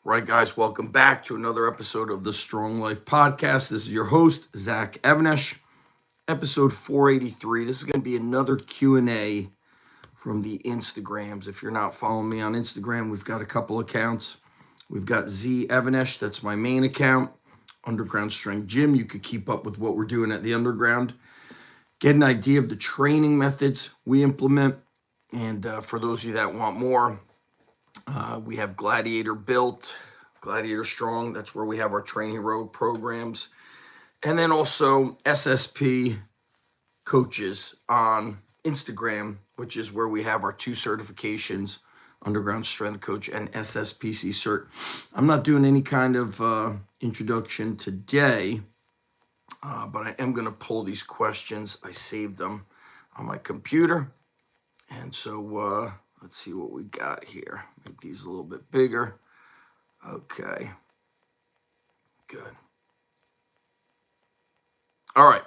Right, guys, welcome back to another episode of the Strong Life Podcast. This is your host, Zach Evanish, episode 483. This is going to be another Q&A from the Instagrams. If you're not following me on Instagram, we've got a couple accounts. We've got Z Evanish, that's my main account. Underground Strength Gym, you could keep up with what we're doing at the Underground. Get an idea of the training methods we implement. And for those of you that want more, we have Gladiator Built, Gladiator Strong. That's where we have our Training Road programs. And then also SSP Coaches on Instagram, which is where we have our two certifications, Underground Strength Coach and SSPC Cert. I'm not doing any kind of introduction today, but I am going to pull these questions. I saved them on my computer. And so let's see what we got here. Make these a little bit bigger. Okay. Good. All right.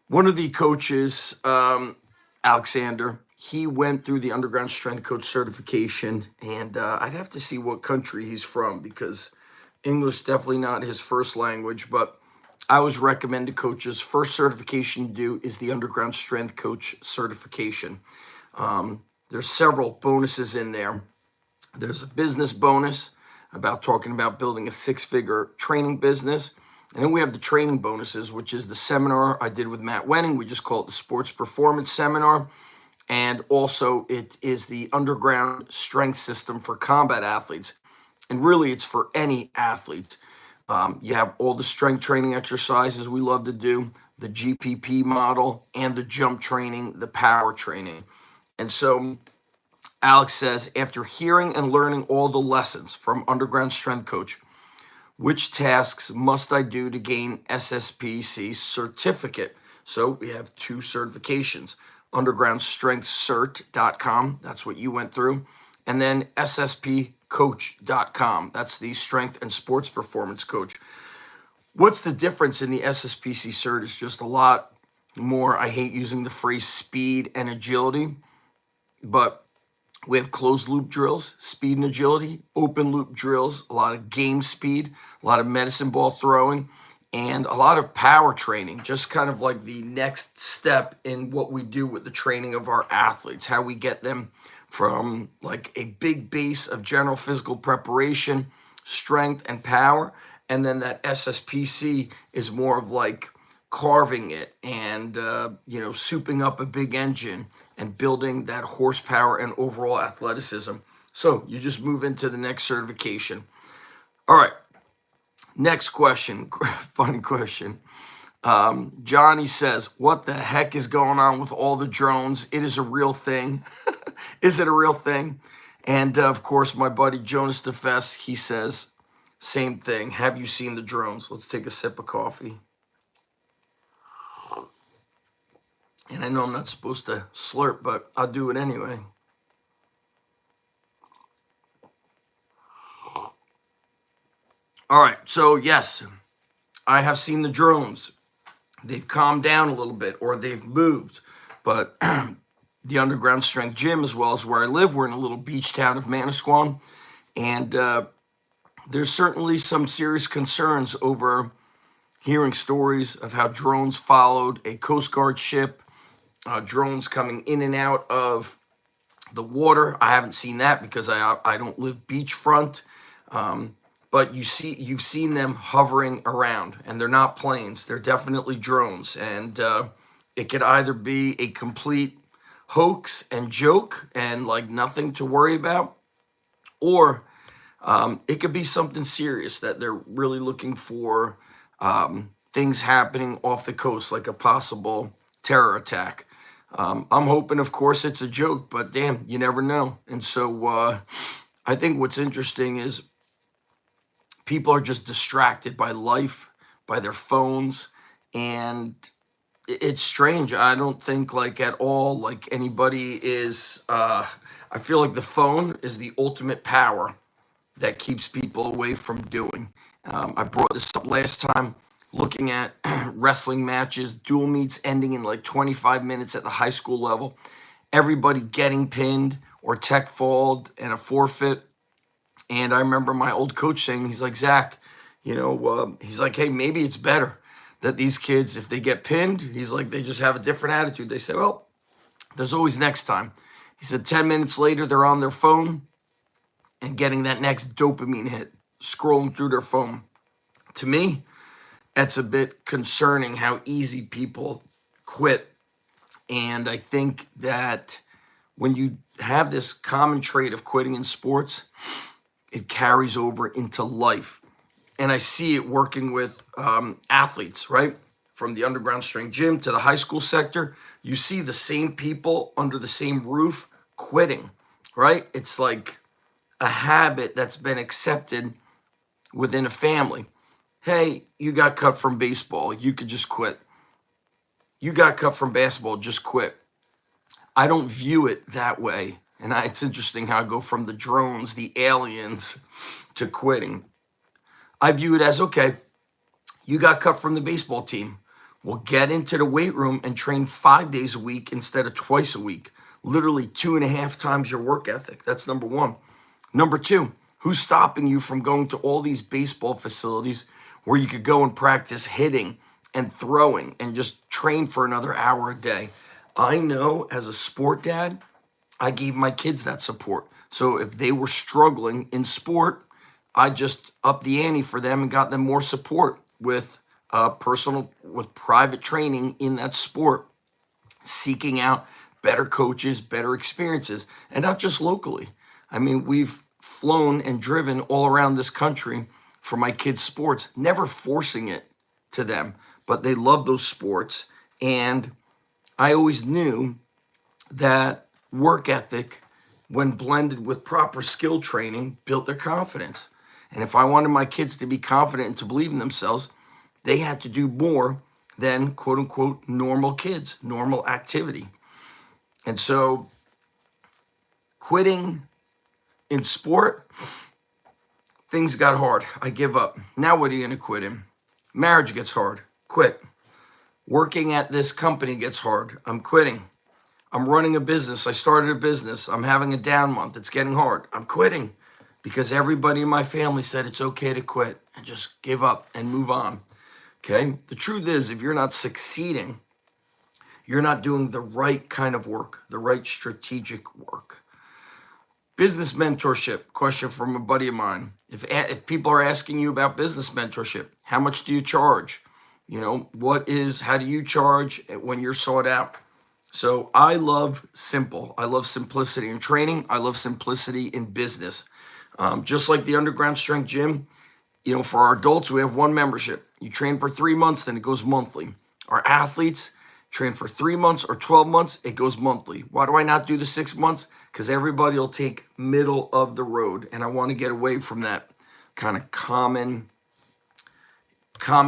One of the coaches, Alexander, he went through the Underground Strength Coach certification, and I'd have to see what country he's from because English definitely not his first language, but I always recommend to coaches, first certification you do is the Underground Strength Coach certification. There's several bonuses in there. There's a business bonus about talking about building a six-figure training business. And then we have the training bonuses, which is the seminar I did with Matt Wenning. We just call it the Sports Performance Seminar. And also it is the Underground Strength System for combat athletes. And really it's for any athlete. You have all the strength training exercises we love to do, the GPP model, and the jump training, the power training. And so Alex says, after hearing and learning all the lessons from Underground Strength Coach, which tasks must I do to gain SSPC certificate? So we have two certifications, undergroundstrengthcert.com, that's what you went through, and then sspcoach.com, that's the strength and sports performance coach. What's the difference in the SSPC cert? It's just a lot more, I hate using the phrase speed and agility, but we have closed loop drills, speed and agility, open loop drills, a lot of game speed, a lot of medicine ball throwing, and a lot of power training, just kind of like the next step in what we do with the training of our athletes, how we get them from like a big base of general physical preparation, strength and power, and then that SSPC is more of like carving it and, souping up a big engine and building that horsepower and overall athleticism. So you just move into the next certification. All right, next question, funny question. Johnny says, what the heck is going on with all the drones? It is a real thing. Is it a real thing? And of course, my buddy Jonas DeFess, he says, same thing. Have you seen the drones? Let's take a sip of coffee. And I know I'm not supposed to slurp, but I'll do it anyway. All right, so yes, I have seen the drones. They've calmed down a little bit, or they've moved. But the Underground Strength Gym, as well as where I live, we're in a little beach town of Manasquan. And there's certainly some serious concerns over hearing stories of how drones followed a Coast Guard ship, drones coming in and out of the water. I haven't seen that because I don't live beachfront, but you've seen them hovering around, and they're not planes. They're definitely drones, and it could either be a complete hoax and joke and like nothing to worry about, or it could be something serious that they're really looking for, things happening off the coast, like a possible terror attack. I'm hoping, of course, it's a joke, but damn, you never know. And so I think what's interesting is people are just distracted by life, by their phones, and it's strange. I don't think like at all like anybody is, I feel like the phone is the ultimate power that keeps people away from doing. I brought this up last time, looking at wrestling matches, dual meets ending in like 25 minutes at the high school level, everybody getting pinned or tech falled and a forfeit. And I remember my old coach saying, he's like, Zach, he's like, hey, maybe it's better that these kids, if they get pinned, he's like, they just have a different attitude. They say, well, there's always next time. He said 10 minutes later, they're on their phone and getting that next dopamine hit, scrolling through their phone. To me, that's a bit concerning how easy people quit. And I think that when you have this common trait of quitting in sports, it carries over into life. And I see it working with athletes, right? From the underground strength gym to the high school sector, you see the same people under the same roof quitting, right? It's like a habit that's been accepted within a family. Hey, you got cut from baseball, you could just quit. You got cut from basketball, just quit. I don't view it that way. And it's interesting how I go from the drones, the aliens, to quitting. I view it as, okay, you got cut from the baseball team. Well, get into the weight room and train 5 days a week instead of twice a week. Literally 2.5 times your work ethic. That's number one. Number two, who's stopping you from going to all these baseball facilities where you could go and practice hitting and throwing and just train for another hour a day? I know as a sport dad, I gave my kids that support. So if they were struggling in sport, I just upped the ante for them and got them more support with private training in that sport, seeking out better coaches, better experiences, and not just locally. I mean, we've flown and driven all around this country for my kids' sports, never forcing it to them, but they love those sports. And I always knew that work ethic, when blended with proper skill training, built their confidence. And if I wanted my kids to be confident and to believe in themselves, they had to do more than quote unquote normal kids, normal activity. And so quitting in sport, things got hard. I give up. Now what are you going to quit in? Marriage gets hard. Quit. Working at this company gets hard. I'm quitting. I'm running a business. I started a business. I'm having a down month. It's getting hard. I'm quitting because everybody in my family said it's okay to quit and just give up and move on. Okay? The truth is, if you're not succeeding, you're not doing the right kind of work, the right strategic work. Business mentorship, question from a buddy of mine. If people are asking you about business mentorship, how much do you charge? How do you charge when you're sought out? So I love simple. I love simplicity in training. I love simplicity in business. Just like the underground strength gym, for our adults, we have one membership. You train for 3 months, then it goes monthly. Our athletes train for 3 months or 12 months, it goes monthly. Why do I not do the 6 months? Because everybody will take middle of the road. And I want to get away from that kind of common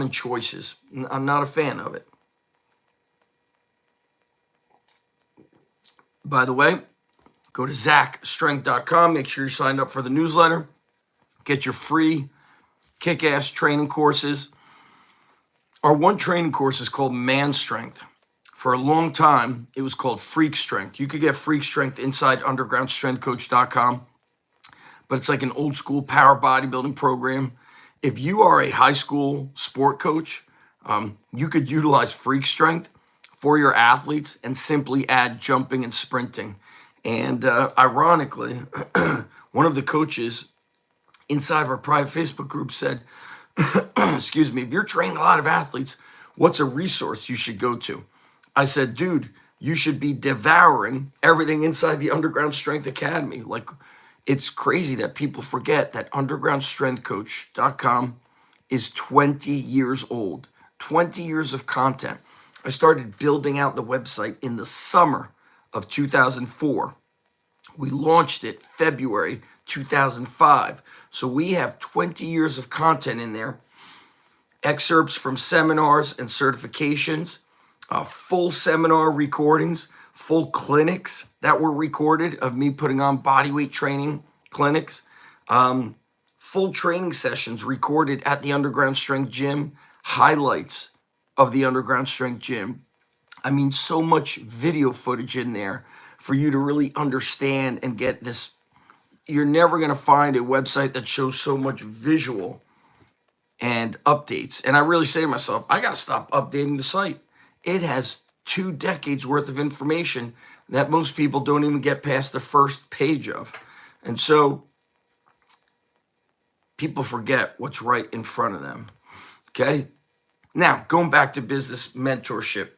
choices. I'm not a fan of it. By the way, go to zachstrength.com. Make sure you're signed up for the newsletter. Get your free kick-ass training courses. Our one training course is called Man Strength. For a long time, it was called Freak Strength. You could get Freak Strength inside undergroundstrengthcoach.com, but it's like an old school power bodybuilding program. If you are a high school sport coach, you could utilize Freak Strength for your athletes and simply add jumping and sprinting. And ironically, one of the coaches inside of our private Facebook group said, excuse me, if you're training a lot of athletes, what's a resource you should go to? I said, dude, you should be devouring everything inside the Underground Strength Academy. Like, it's crazy that people forget that undergroundstrengthcoach.com is 20 years old, 20 years of content. I started building out the website in the summer of 2004. We launched it February 2005. So we have 20 years of content in there, excerpts from seminars and certifications, full seminar recordings, full clinics that were recorded of me putting on bodyweight training clinics, full training sessions recorded at the Underground Strength Gym, highlights of the Underground Strength Gym. I mean, so much video footage in there for you to really understand and get this you're never going to find a website that shows so much visual and updates. And I really say to myself, I got to stop updating the site. It has 2 decades worth of information that most people don't even get past the first page of. And so people forget what's right in front of them. Okay. Now, going back to business mentorship,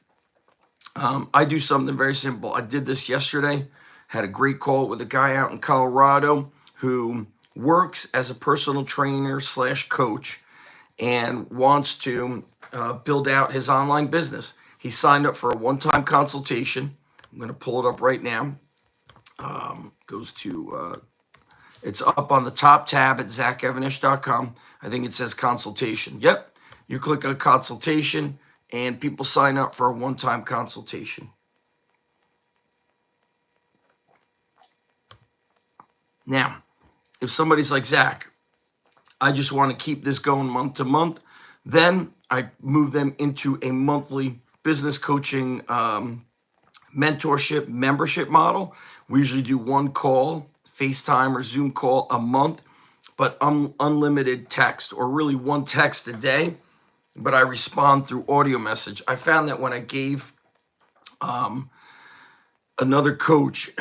I do something very simple. I did this yesterday, had a great call with a guy out in Colorado who works as a personal trainer / coach and wants to build out his online business. He signed up for a one-time consultation. I'm going to pull it up right now. Goes to, it's up on the top tab at zachevanish.com. I think it says consultation. Yep. You click on consultation and people sign up for a one-time consultation. Now, if somebody's like, Zach, I just want to keep this going month to month, then I move them into a monthly business coaching mentorship membership model. We usually do one call, FaceTime or Zoom call a month, but unlimited text, or really one text a day, but I respond through audio message. I found that when I gave another coach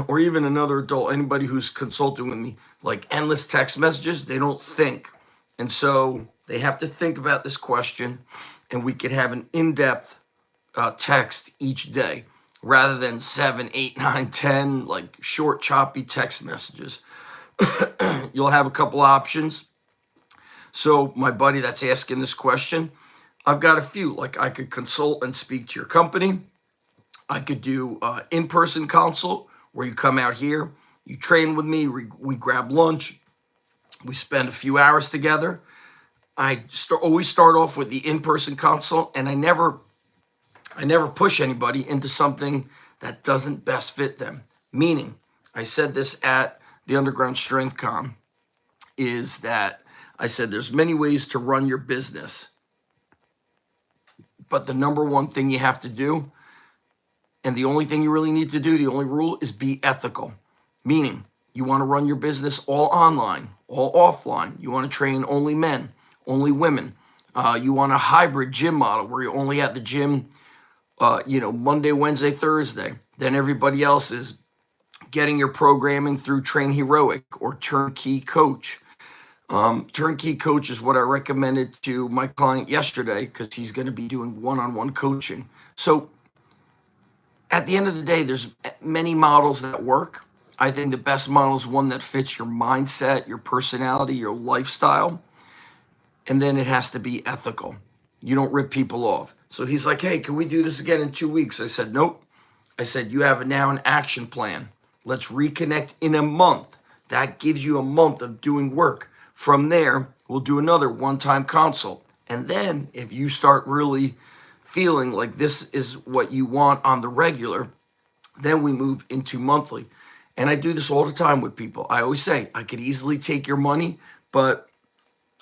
or even another adult, anybody who's consulting with me, like endless text messages, they don't think. And so they have to think about this question, and we could have an in-depth text each day rather than 7, 8, 9, 10, like short, choppy text messages. You'll have a couple options. So my buddy that's asking this question, I've got a few. Like I could consult and speak to your company. I could do in-person consult where you come out here, you train with me, we grab lunch, we spend a few hours together. I always start off with the in-person consult, and I never push anybody into something that doesn't best fit them. Meaning, I said this at the Underground Strength Con, is that I said there's many ways to run your business, but the number one thing you have to do, and the only thing you really need to do, the only rule, is be ethical. Meaning, you want to run your business all online, all offline. You want to train only men, only women. You want a hybrid gym model where you're only at the gym, Monday, Wednesday, Thursday. Then everybody else is getting your programming through Train Heroic or Turnkey Coach. Turnkey Coach is what I recommended to my client yesterday because he's going to be doing one-on-one coaching. So at the end of the day, there's many models that work. I think the best model is one that fits your mindset, your personality, your lifestyle. And then it has to be ethical. You don't rip people off. So he's like, hey, can we do this again in 2 weeks? I said, nope. I said, you have now an action plan. Let's reconnect in a month. That gives you a month of doing work. From there, we'll do another one-time consult. And then if you start really feeling like this is what you want on the regular, then we move into monthly. And I do this all the time with people. I always say, I could easily take your money, but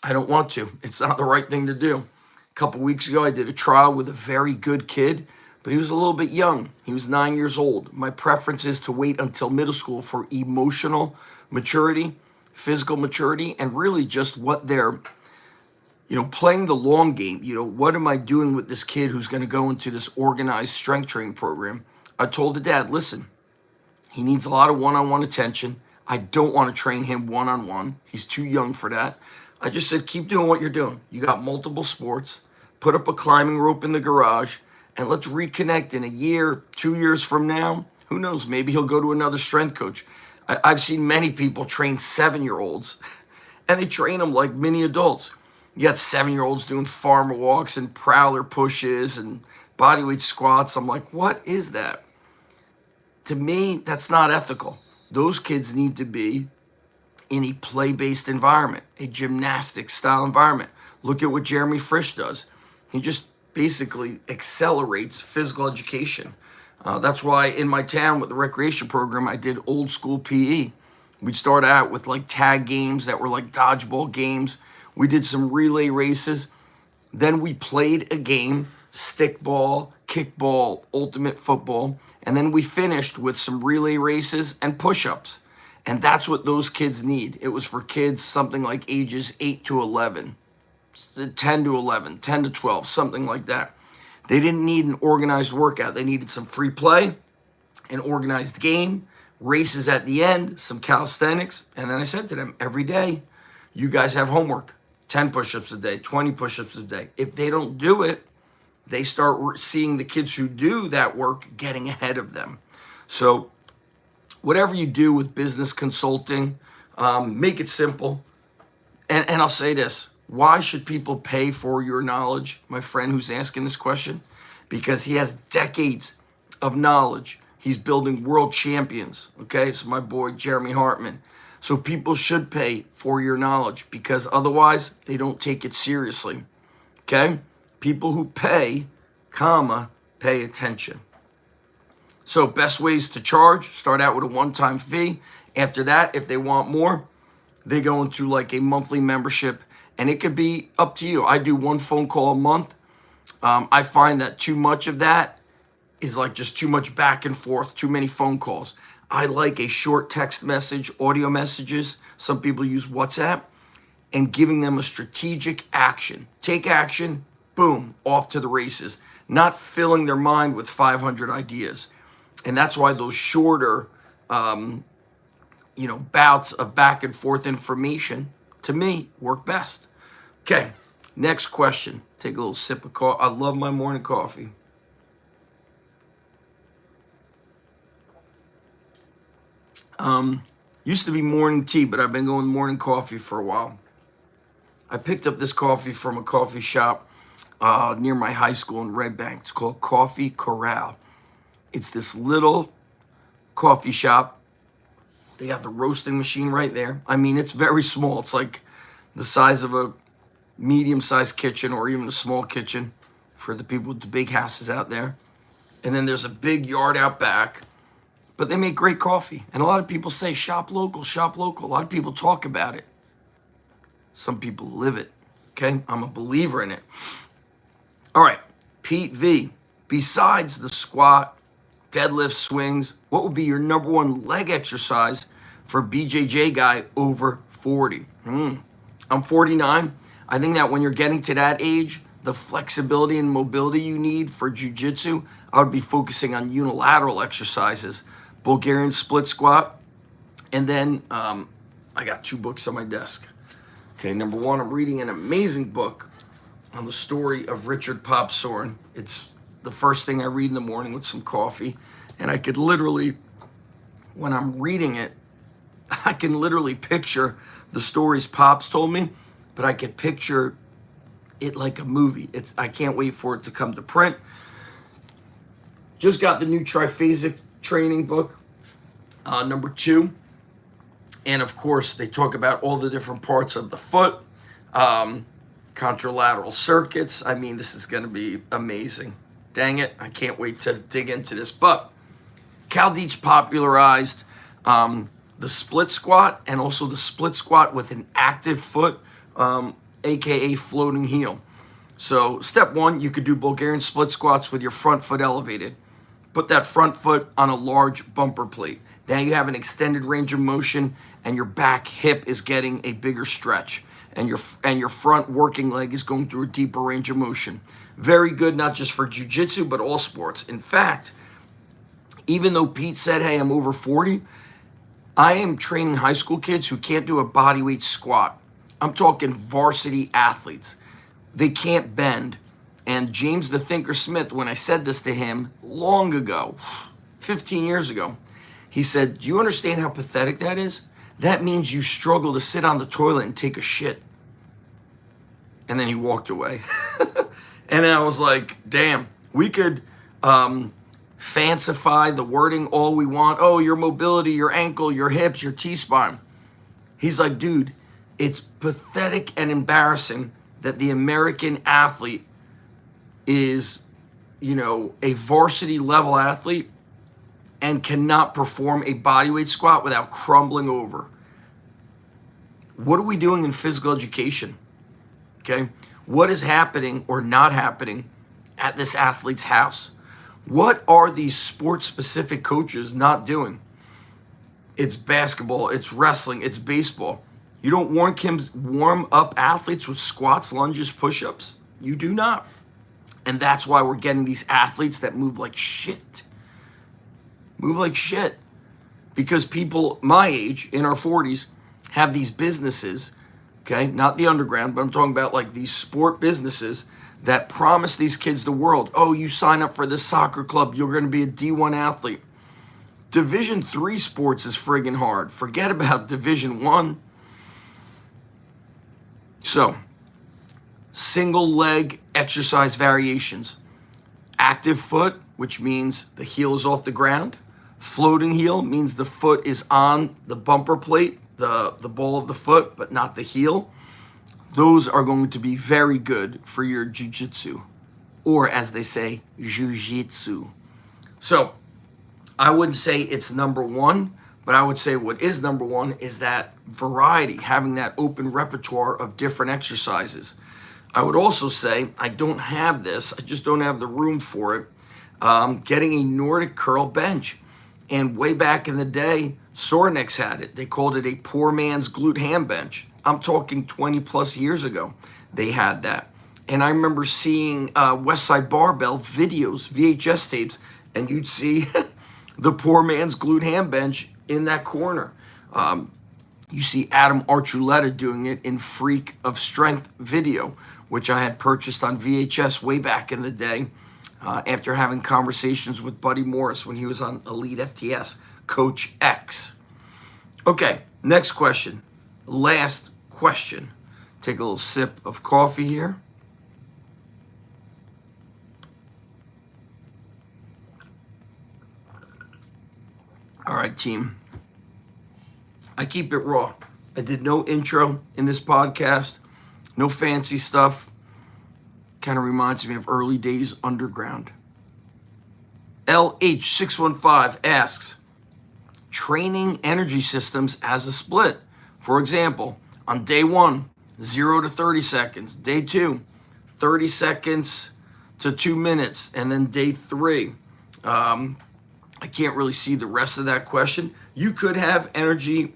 I don't want to. It's not the right thing to do. A couple weeks ago, I did a trial with a very good kid, but he was a little bit young. He was 9 years old. My preference is to wait until middle school for emotional maturity, physical maturity, and really just what they're, playing the long game. What am I doing with this kid who's going to go into this organized strength training program? I told the dad, listen, he needs a lot of one-on-one attention. I don't want to train him one-on-one. He's too young for that. I just said, keep doing what you're doing. You got multiple sports. Put up a climbing rope in the garage, and let's reconnect in a year, 2 years from now. Who knows? Maybe he'll go to another strength coach. I've seen many people train 7-year-olds, and they train them like mini adults. You got 7-year-olds doing farmer walks and prowler pushes and bodyweight squats. I'm like, what is that? To me, that's not ethical. Those kids need to be in a play-based environment, a gymnastics-style environment. Look at what Jeremy Frisch does. He just basically accelerates physical education. That's why in my town with the recreation program, I did old school PE. We'd start out with like tag games that were like dodgeball games. We did some relay races. Then we played a game, stickball, kickball, ultimate football. And then we finished with some relay races and push-ups. And that's what those kids need. It was for kids something like ages 8 to 11, 10 to 11, 10 to 12, something like that. They didn't need an organized workout. They needed some free play, an organized game, races at the end, some calisthenics. And then I said to them, every day, you guys have homework, 10 push-ups a day, 20 push-ups a day. If they don't do it, they start seeing the kids who do that work getting ahead of them. So whatever you do with business consulting, make it simple. And I'll say this, why should people pay for your knowledge? My friend who's asking this question, because he has decades of knowledge. He's building world champions. Okay, so my boy Jeremy Hartman. So people should pay for your knowledge, because otherwise they don't take it seriously. Okay, people who pay, pay attention. So best ways to charge, start out with a one-time fee. After that, if they want more, they go into like a monthly membership, and it could be up to you. I do one phone call a month. I find that too much of that is like just too much back and forth, too many phone calls. I like a short text message, audio messages. Some people use WhatsApp, and giving them a strategic action. Take action, boom, off to the races. Not filling their mind with 500 ideas. And that's why those shorter, bouts of back and forth information, to me, work best. Okay, next question. Take a little sip of coffee. I love my morning coffee. Used to be morning tea, but I've been going morning coffee for a while. I picked up this coffee from a coffee shop near my high school in Red Bank. It's called Coffee Corral. It's this little coffee shop. They got the roasting machine right there. I mean, it's very small. It's like the size of a medium-sized kitchen, or even a small kitchen for the people with the big houses out there. And then there's a big yard out back. But they make great coffee. And a lot of people say, shop local, shop local. A lot of people talk about it. Some people live it. Okay? I'm a believer in it. All right. Pete V. Besides the squat, deadlift, swings, what would be your number one leg exercise for BJJ guy over 40? I'm 49. I think that when you're getting to that age, the flexibility and mobility you need for jiu-jitsu, I would be focusing on unilateral exercises. Bulgarian split squat. And then I got 2 books on my desk. Okay, number 1, I'm reading an amazing book on the story of Richard Pop Soren. It's the first thing I read in the morning with some coffee. And I could literally, when I'm reading it, I can literally picture the stories Pops told me, but I could picture it like a movie. I can't wait for it to come to print. Just got the new triphasic training book, number 2. And of course, they talk about all the different parts of the foot, contralateral circuits. I mean, this is going to be amazing. Dang it, I can't wait to dig into this. But Cal Dietz popularized the split squat, and also the split squat with an active foot, aka floating heel. So step 1, you could do Bulgarian split squats with your front foot elevated. Put that front foot on a large bumper plate. Now you have an extended range of motion, and your back hip is getting a bigger stretch, and your front working leg is going through a deeper range of motion. Very good, not just for jiu-jitsu, but all sports. In fact, even though Pete said, hey, I'm over 40, I am training high school kids who can't do a bodyweight squat. I'm talking varsity athletes. They can't bend. And James the Thinker Smith, when I said this to him long ago, 15 years ago, he said, do you understand how pathetic that is? That means you struggle to sit on the toilet and take a shit. And then he walked away. And I was like, damn, we could fancify the wording all we want. Oh, your mobility, your ankle, your hips, your T-spine. He's like, dude, it's pathetic and embarrassing that the American athlete is, a varsity level athlete and cannot perform a bodyweight squat without crumbling over. What are we doing in physical education? Okay. What is happening or not happening at this athlete's house? What are these sports-specific coaches not doing? it's basketball, it's wrestling, it's baseball. You don't warm up athletes with squats, lunges, push-ups. You do not. And that's why we're getting these athletes that move like shit. Move like shit. Because people my age, in our 40s, have these businesses, okay? Not the underground, but I'm talking about like these sport businesses that promise these kids the world. Oh, you sign up for this soccer club, you're going to be a D1 athlete. Division 3 sports is friggin' hard. Forget about Division 1. So, single leg exercise variations. Active foot, which means the heel is off the ground. Floating heel means the foot is on the bumper plate, the ball of the foot, but not the heel. Those are going to be very good for your jiu-jitsu, or as they say, jiu-jitsu. So I wouldn't say it's number one, but I would say what is number one is that variety, having that open repertoire of different exercises. I would also say, I don't have this, I just don't have the room for it, getting a Nordic curl bench. And way back in the day, Sorenex had it. They called it a poor man's glute ham bench. I'm talking 20 plus years ago, they had that. And I remember seeing Westside Barbell videos, VHS tapes, and you'd see the poor man's glute ham bench in that corner. You see Adam Archuleta doing it in Freak of Strength video, which I had purchased on VHS way back in the day after having conversations with Buddy Morris when he was on Elite FTS, Coach X. Okay, next question. Last question. Take a little sip of coffee here. All right, team. I keep it raw. I did no intro in this podcast, no fancy stuff. Kind of reminds me of early days underground. LH615 asks, training energy systems as a split. For example, on day 1, 0 to 30 seconds. Day 2, 30 seconds to 2 minutes. And then day 3. I can't really see the rest of that question. You could have energy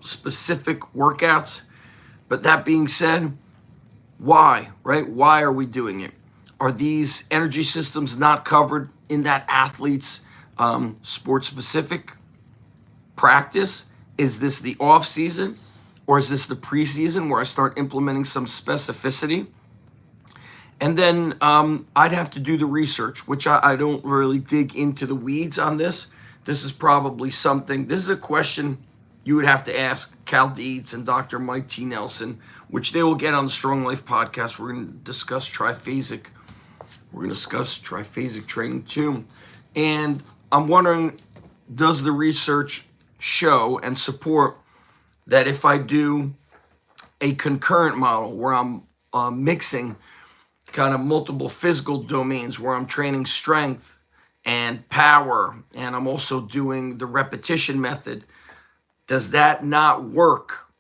specific workouts. But that being said, why, right? Why are we doing it? Are these energy systems not covered in that athlete's sport-specific practice? Is this the off season, or is this the preseason where I start implementing some specificity? And then I'd have to do the research, which I don't really dig into the weeds on this. This is probably something, this is a question you would have to ask Cal Dietz and Dr. Mike T. Nelson, which they will get on the Strong Life podcast. We're going to discuss triphasic. We're going to discuss triphasic training too. And I'm wondering, does the research show and support that if I do a concurrent model where I'm mixing kind of multiple physical domains, where I'm training strength and power, and I'm also doing the repetition method, does that not work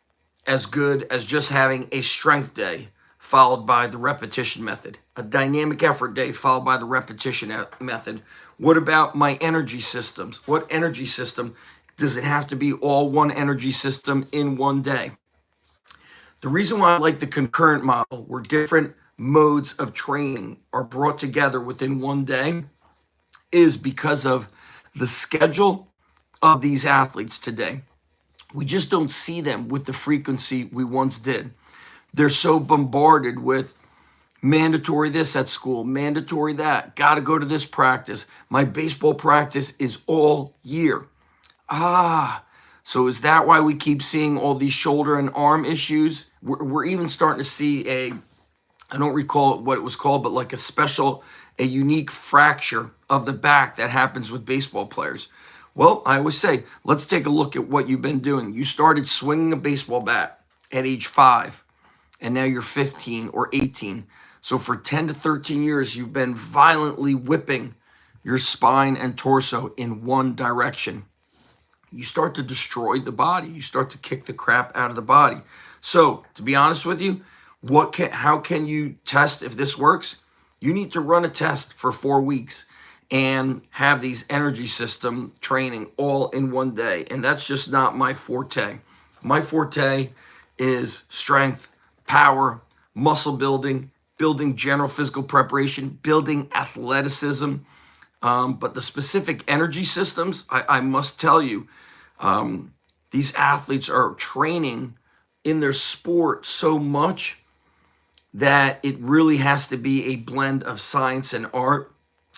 as good as just having a strength day followed by the repetition method, a dynamic effort day followed by the repetition method? What about my energy systems? What energy system does it have to be all one energy system in one day? The reason why I like the concurrent model, where different modes of training are brought together within one day, is because of the schedule of these athletes today. We just don't see them with the frequency we once did. They're so bombarded with mandatory this at school, mandatory that, got to go to this practice. My baseball practice is all year. So is that why we keep seeing all these shoulder and arm issues? We're even starting to see I don't recall what it was called, but like a unique fracture of the back that happens with baseball players. Well, I always say, let's take a look at what you've been doing. You started swinging a baseball bat at age 5, and now you're 15 or 18. So for 10 to 13 years, you've been violently whipping your spine and torso in one direction. You start to destroy the body. You start to kick the crap out of the body. So to be honest with you, how can you test if this works? You need to run a test for 4 weeks. and have these energy system training all in one day. And that's just not my forte. My forte is strength, power, muscle building, building general physical preparation, building athleticism. But the specific energy systems, I must tell you, these athletes are training in their sport so much that it really has to be a blend of science and art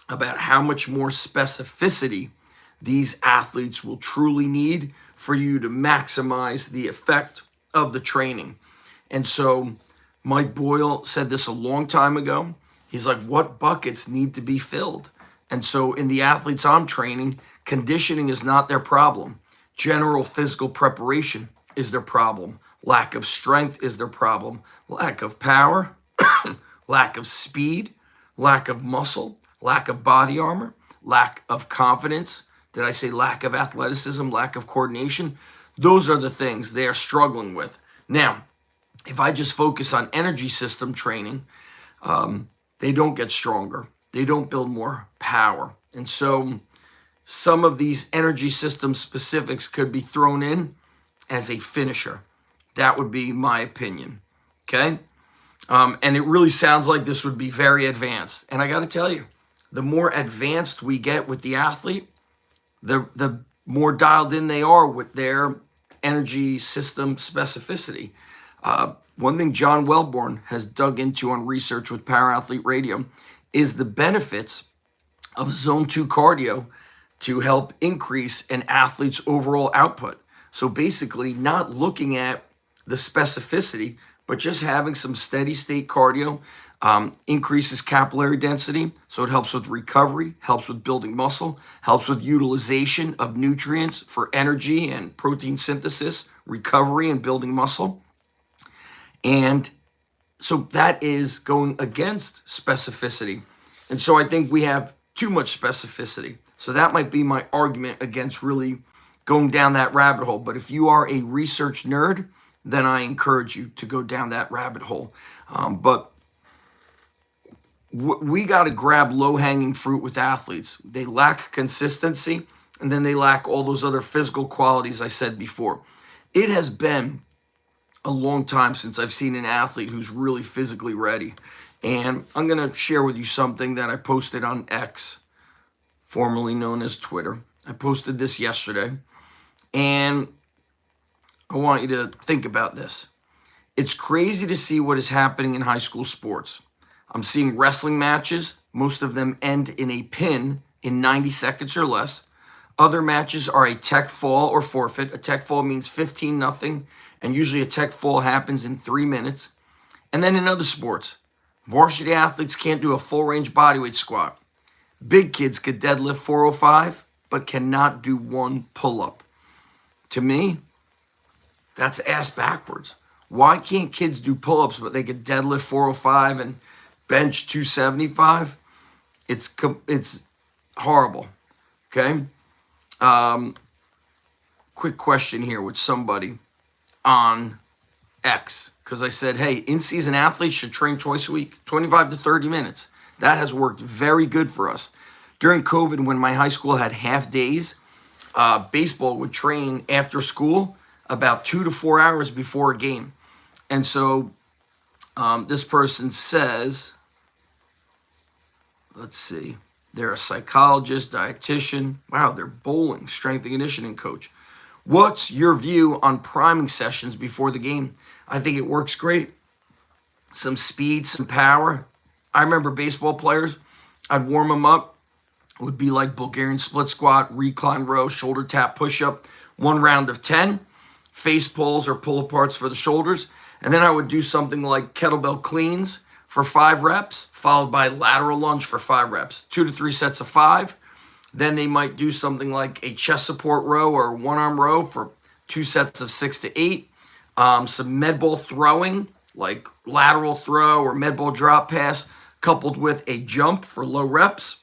about how much more specificity these athletes will truly need for you to maximize the effect of the training. And so Mike Boyle said this a long time ago. He's like, what buckets need to be filled? And so in the athletes I'm training, conditioning is not their problem. General physical preparation is their problem. Lack of strength is their problem. Lack of power, lack of speed, lack of muscle, lack of body armor, lack of confidence. Did I say lack of athleticism, lack of coordination? Those are the things they are struggling with. Now, if I just focus on energy system training, they don't get stronger. They don't build more power. And so some of these energy system specifics could be thrown in as a finisher. That would be my opinion. Okay? And it really sounds like this would be very advanced. And I got to tell you, the more advanced we get with the athlete, the more dialed in they are with their energy system specificity. One thing John Wellborn has dug into on research with Power Athlete Radio is the benefits of zone 2 cardio to help increase an athlete's overall output. So basically not looking at the specificity, but just having some steady state cardio increases capillary density. So it helps with recovery, helps with building muscle, helps with utilization of nutrients for energy and protein synthesis, recovery and building muscle. And so that is going against specificity. And so I think we have too much specificity. So that might be my argument against really going down that rabbit hole. But if you are a research nerd, then I encourage you to go down that rabbit hole. But we got to grab low-hanging fruit with athletes. They lack consistency, and then they lack all those other physical qualities I said before. It has been a long time since I've seen an athlete who's really physically ready. And I'm going to share with you something that I posted on X, formerly known as Twitter. I posted this yesterday, and I want you to think about this. It's crazy to see what is happening in high school sports. I'm seeing wrestling matches. Most of them end in a pin in 90 seconds or less. Other matches are a tech fall or forfeit. A tech fall means 15-0, and usually a tech fall happens in 3 minutes. And then in other sports, varsity athletes can't do a full-range bodyweight squat. Big kids could deadlift 405, but cannot do one pull-up. To me, that's ass backwards. Why can't kids do pull-ups, but they could deadlift 405 and bench 275? It's horrible. Okay? Quick question here with somebody on X, because I said, hey, in-season athletes should train twice a week, 25 to 30 minutes. That has worked very good for us. During COVID, when my high school had half days, baseball would train after school about 2 to 4 hours before a game. And so this person says, let's see, they're a psychologist, dietitian. Wow, they're bowling, strength and conditioning coach. What's your view on priming sessions before the game? I think it works great. Some speed, some power. I remember baseball players, I'd warm them up. It would be like Bulgarian split squat, recline row, shoulder tap push-up, 1 round of 10, face pulls or pull-aparts for the shoulders. And then I would do something like kettlebell cleans for 5 reps, followed by lateral lunge for 5 reps, 2 to 3 sets of 5. Then they might do something like a chest support row or one-arm row for 2 sets of 6 to 8. Some med ball throwing, like lateral throw or med ball drop pass, coupled with a jump for low reps.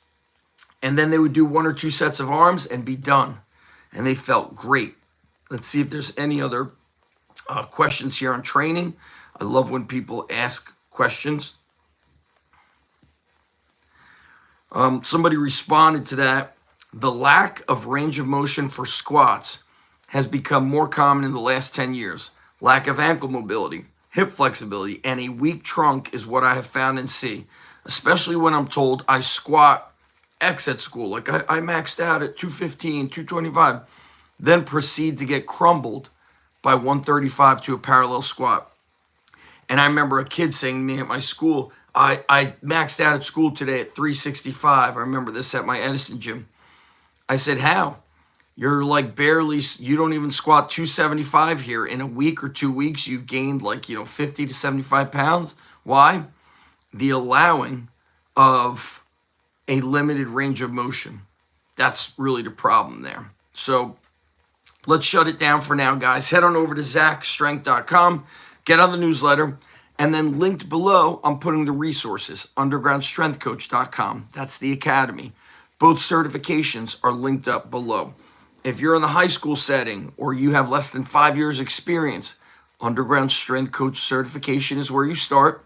And then they would do 1 or 2 sets of arms and be done. And they felt great. Let's see if there's any other questions here on training. I love when people ask questions. Somebody responded to that. The lack of range of motion for squats has become more common in the last 10 years. Lack of ankle mobility, hip flexibility, and a weak trunk is what I have found and see, especially when I'm told I squat X at school. Like I maxed out at 215, 225, then proceed to get crumbled by 135 to a parallel squat. And I remember a kid saying to me at my school, I maxed out at school today at 365. I remember this at my Edison gym. I said, how? You're like barely, you don't even squat 275 here. In a week or 2 weeks, you've gained like, 50 to 75 pounds. Why? The allowing of a limited range of motion. That's really the problem there. So let's shut it down for now, guys. Head on over to zachstrength.com, get on the newsletter, and then linked below, I'm putting the resources, undergroundstrengthcoach.com. That's the academy. Both certifications are linked up below. If you're in the high school setting or you have less than 5 years experience, Underground Strength Coach certification is where you start.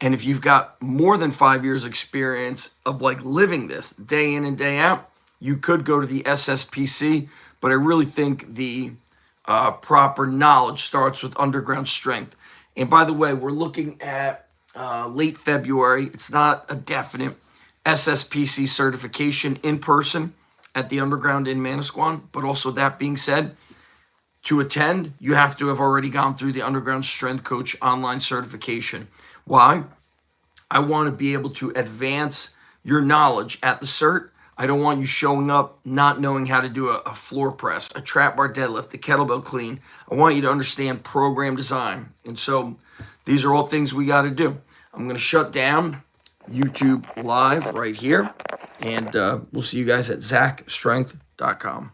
And if you've got more than 5 years experience of like living this day in and day out, you could go to the SSPC, but I really think the proper knowledge starts with Underground Strength. And by the way, we're looking at late February. It's not a definite SSPC certification in person at the Underground in Manasquan. But also that being said, to attend, you have to have already gone through the Underground Strength Coach online certification. Why? I want to be able to advance your knowledge at the cert. I don't want you showing up not knowing how to do a floor press, a trap bar deadlift, a kettlebell clean. I want you to understand program design. And so these are all things we got to do. I'm going to shut down YouTube Live right here. And we'll see you guys at zachstrength.com.